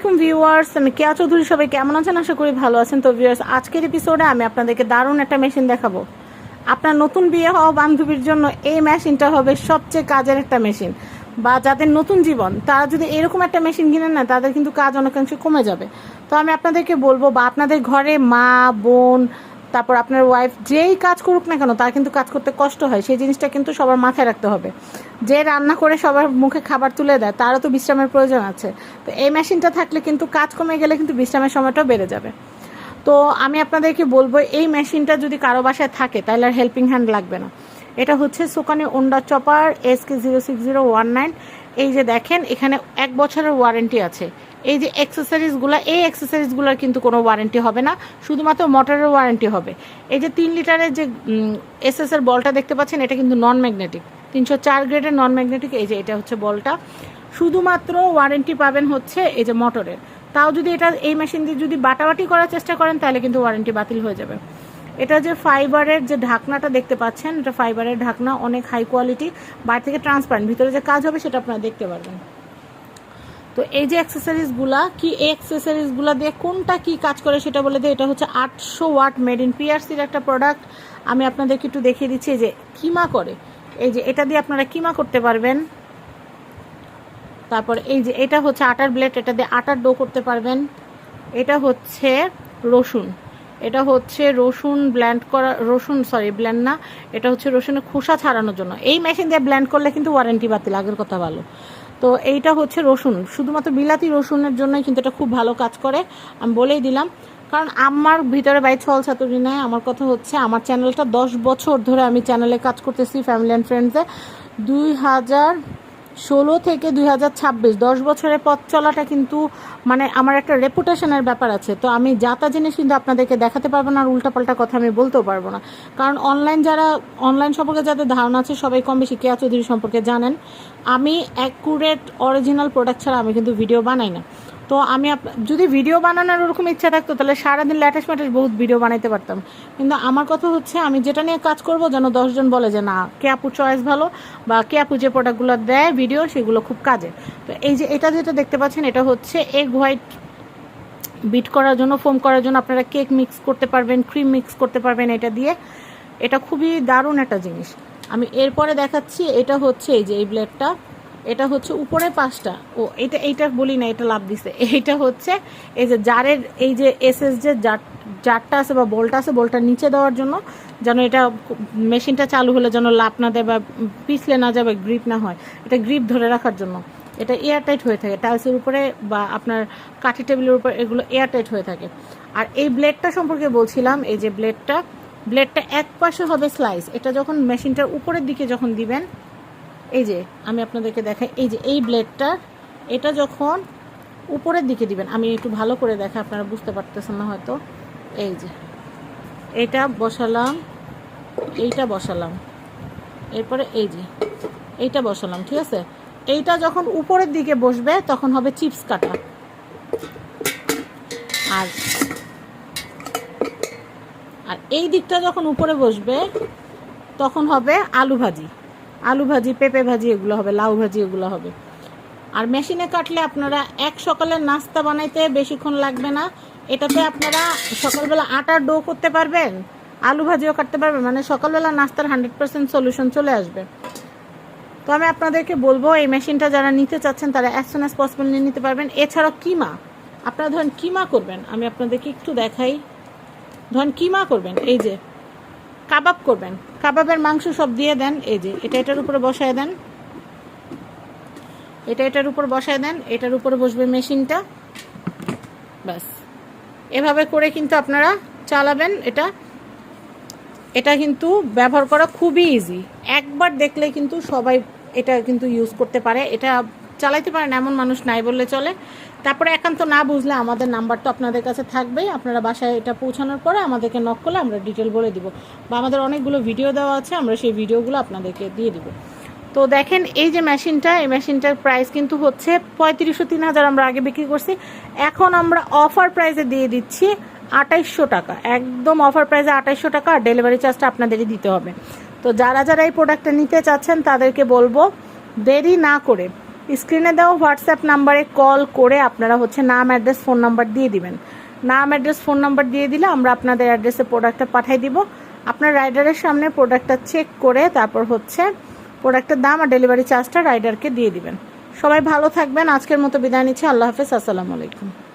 Viewers, আমি কেয়া চৌধুরী। সবাই কেমন আছেন? আশা করি ভালো আছেন। তো ভিউয়ার্স, আজকের এপিসোডে আমি আপনাদেরকে দারুণ একটা মেশিন দেখাবো। আপনার নতুন বিয়ে হওয়া বান্ধবীর জন্য এই মেশিনটা হবে সবচেয়ে কাজের একটা মেশিন। বা যাদের নতুন জীবন, তারা যদি এরকম একটা মেশিন কিনেন না, তাদের কিন্তু কাজ অনেকাংশে কমে যাবে। তো আমি আপনাদেরকে বলবো, বা আপনাদের ঘরে মা, বোন, তারপর আপনার ওয়াইফ যেই কাজ করুক না কেন, তার কিন্তু কাজ করতে কষ্ট হয়। সেই জিনিসটা কিন্তু সবার মাথায় রাখতে হবে। যে রান্না করে সবার মুখে খাবার তুলে দেয়, তারও তো বিশ্রামের প্রয়োজন আছে। তো এই মেশিনটা থাকলে কিন্তু কাজ কমে গেলে কিন্তু বিশ্রামের সময়টাও বেড়ে যাবে। তো আমি আপনাদেরকে বলবো, এই মেশিনটা যদি কারো বাসায় থাকে তাহলে আর হেল্পিং হ্যান্ড লাগবে না। এটা হচ্ছে সোকানি ওন্ডা চপার SK06019। এই যে দেখেন, এখানে 1 বছরের ওয়ারেন্টি আছে। এই যে অ্যাক্সেসরিজগুলো, এই অ্যাক্সেসরিজগুলোর কিন্তু কোনো ওয়ারেন্টি হবে না, শুধুমাত্র মোটরের ওয়ারেন্টি হবে। এই যে 3 লিটারের যে এসএসের বলটা দেখতে পাচ্ছেন, এটা কিন্তু নন ম্যাগনেটিক, 304 গ্রেডের নন ম্যাগনেটিক। এই যে এটা হচ্ছে বলটা। শুধুমাত্র ওয়ারেন্টি পাবেন হচ্ছে এই যে মোটরের। তাও যদি এই মেশিন দিয়ে যদি বাটাবাটি করার চেষ্টা করেন, তাহলে কিন্তু ওয়ারেন্টি বাতিল হয়ে যাবে। এটা যে ফাইবারের যে ঢাকনাটা দেখতে পাচ্ছেন, এটা ফাইবারের ঢাকনা, অনেক হাই কোয়ালিটি, বাইরে থেকে ট্রান্সপারেন্ট, ভিতরে যে কাজ হবে সেটা আপনারা দেখতে পারবেন। তো এই যে অ্যাক্সেসরিজগুলা কি, এই অ্যাক্সেসরিজগুলা দিয়ে কোনটা কি কাজ করে সেটা বলে দিই। এটা হচ্ছে 800 ওয়াট মেড ইন পিআরসির একটা প্রোডাক্ট। আমি আপনাদেরকে একটু দেখিয়ে দিচ্ছি। যে কিমা করে, এই যে এটা দিয়ে আপনারা কিমা করতে পারবেন। তারপর এই যে এটা হচ্ছে আটার ব্লেড, এটা দিয়ে আটার ডো করতে পারবেন। এটা হচ্ছে রসুন, এটা হচ্ছে রসুন ব্লেন্ড করা, ব্লেন্ড না, এটা হচ্ছে রসুনের খোসা ছাড়ানোর জন্য। এই মেশিন দিয়ে ব্লেন্ড করলে কিন্তু ওয়ারেন্টি বাতিল, আগের কথা ভালো। তো এইটা হচ্ছে রসুন, শুধুমাত্র বিলাতি রসুনের জন্যই কিন্তু এটা খুব ভালো কাজ করে, আমি বলেই দিলাম। কারণ আমার ভিতরে বাই ছল ছাতুরি নেয়। আমার কথা হচ্ছে, আমার চ্যানেলটা 10 বছর ধরে আমি চ্যানেলে কাজ করতেছি, ফ্যামিলি অ্যান্ড ফ্রেন্ডসে। 2016 থেকে 2026, 10 বছরের পথ চলাটা কিন্তু মানে আমার একটা রেপুটেশনের ব্যাপার আছে। তো আমি যাতা জিনিস কিন্তু আপনাদেরকে দেখাতে পারবো না, আর উল্টাপাল্টা কথা আমি বলতেও পারবো না। কারণ অনলাইন সম্পর্কে যাদের ধারণা আছে, সবাই কম বেশি কেয়া চৌধুরী সম্পর্কে জানেন। আমি অ্যাকুরেট অরিজিনাল প্রোডাক্ট ছাড়া আমি কিন্তু ভিডিও বানাই না। তো আমি যদি ভিডিও বানানোর ওরকম ইচ্ছা থাকতো, তাহলে সারাদিন ল্যাটেস্ট ম্যাটেস্ট বহুত ভিডিও বানাইতে পারতাম। কিন্তু আমার কথা হচ্ছে, আমি যেটা নিয়ে কাজ করব যেন 10 জন বলে যে না, কে আপু চয়েস ভালো, বা কে আপু যে প্রোডাক্টগুলো দেয় ভিডিও, সেগুলো খুব কাজে। তো এই যে এটা যেটা দেখতে পাচ্ছেন, এটা হচ্ছে এগ হোয়াইট বিট করার জন্য, ফোম করার জন্য। আপনারা কেক মিক্স করতে পারবেন, ক্রিম মিক্স করতে পারবেন এটা দিয়ে। এটা খুবই দারুণ একটা জিনিস। আমি এরপরে দেখাচ্ছি, এটা হচ্ছে এই যে এই ব্লেডটা, এটা হচ্ছে উপরে 5টা, এইটা বলি না, এটা লাভ দিছে। এইটা হচ্ছে এই যে জারের, এই যে এসএস যে জারটা আছে বা বোল্টটা আছে, বোল্টটা নিচে দেওয়ার জন্য, যেন এটা মেশিনটা চালু হলে যেন লাভ না দেয় বা পিছলে না যায় বা গ্রিপ না হয়, এটা গ্রিপ ধরে রাখার জন্য। এটা এয়ারটাইট হয়ে থাকে টাইলসের উপরে বা আপনার কাঠি টেবিলের উপর, এগুলো এয়ারটাইট হয়ে থাকে। আর এই ব্লেডটা সম্পর্কে বলছিলাম, এই যে ব্লেডটা এক পাশে হবে স্লাইস। এটা যখন মেশিনটার উপরের দিকে যখন দিবেন, এই যে আমি আপনাদেরকে দেখাই, এই যে এই ব্লেডটা, এটা যখন উপরের দিকে দিবেন, আমি একটু ভালো করে দেখা, আপনারা বুঝতে পারতেছেন না হয়তো। এই যে এটা বসালাম, এইটা বসালাম, এরপরে এই যে এইটা বসালাম, ঠিক আছে। এইটা যখন উপরের দিকে বসবে তখন হবে চিপস কাটা, আর এই দিকটা যখন উপরে বসবে তখন হবে আলু ভাজি, পেঁপে ভাজি, এগুলো হবে, লাউ ভাজি, এগুলো হবে। আর মেশিনে কাটলে আপনারা সকালের নাস্তা বানাইতে বেশিক্ষণ লাগবে না। এটাতে আপনারা সকালবেলা আটার ডো করতে পারবেন, আলু ভাজিও কাটতে পারবেন, মানে সকালবেলা নাস্তার 100% সলিউশন চলে আসবে। তো আমি আপনাদেরকে বলবো, এই মেশিনটা যারা নিতে চাচ্ছেন তারা অ্যাজ সুন অ্যাজ পসিবল নিয়ে নিতে পারবেন। এছাড়াও কিমা, আপনারা ধরেন কিমা করবেন, আমি আপনাদেরকে একটু দেখাই। ধরেন কিমা করবেন, এই যে কাবাব করবেন, কাবাবের মাংস সব দিয়ে দেন, এই যে এটার উপরে বসায় দেন, এটার উপর বসায় দেন, এটার উপরে বসবে মেশিনটা, ব্যাস। এভাবে করে কিন্তু আপনারা চালাবেন। এটা কিন্তু ব্যবহার করা খুবই ইজি, একবার দেখলে কিন্তু সবাই এটা কিন্তু ইউজ করতে পারে। এটা চালাইতে পারেন এমন মানুষ নাই বললে চলে। তারপরে একান্ত না বুঝলে আমাদের নাম্বার তো আপনাদের কাছে থাকবেই, আপনারা বাসায় এটা পৌঁছানোর পরে আমাদেরকে নক করলে আমরা ডিটেল বলে দিব, বা আমাদের অনেকগুলো ভিডিও দেওয়া আছে, আমরা সেই ভিডিওগুলো আপনাদেরকে দিয়ে দিব। তো দেখেন, এই যে মেশিনটা, এই মেশিনটার প্রাইস কিন্তু হচ্ছে 3503,000 আমরা আগে বিক্রি করছি। এখন আমরা অফার প্রাইসে দিয়ে দিচ্ছি 2800 টাকা, একদম অফার প্রাইসে 2800 টাকা। আর ডেলিভারি চার্জটা আপনাদেরই দিতে হবে। তো যারা এই প্রোডাক্টটা নিতে চাচ্ছেন তাদেরকে বলবো, দেরি না করে স্ক্রিনে দেওয়া হোয়াটসঅ্যাপ নাম্বারে কল করে আপনারা হচ্ছে নাম, অ্যাড্রেস, ফোন নাম্বার দিয়ে দিবেন। নাম, অ্যাড্রেস, ফোন নাম্বার দিয়ে দিলে আমরা আপনাদের অ্যাড্রেসে প্রোডাক্টটা পাঠিয়ে দিব। আপনার রাইডারের সামনে প্রোডাক্টটা চেক করে তারপর হচ্ছে প্রোডাক্টের দাম আর ডেলিভারি চার্জটা রাইডারকে দিয়ে দিবেন। সবাই ভালো থাকবেন। আজকের মতো বিদায় নিচ্ছি। আল্লাহ হাফেজ। আসসালামু আলাইকুম।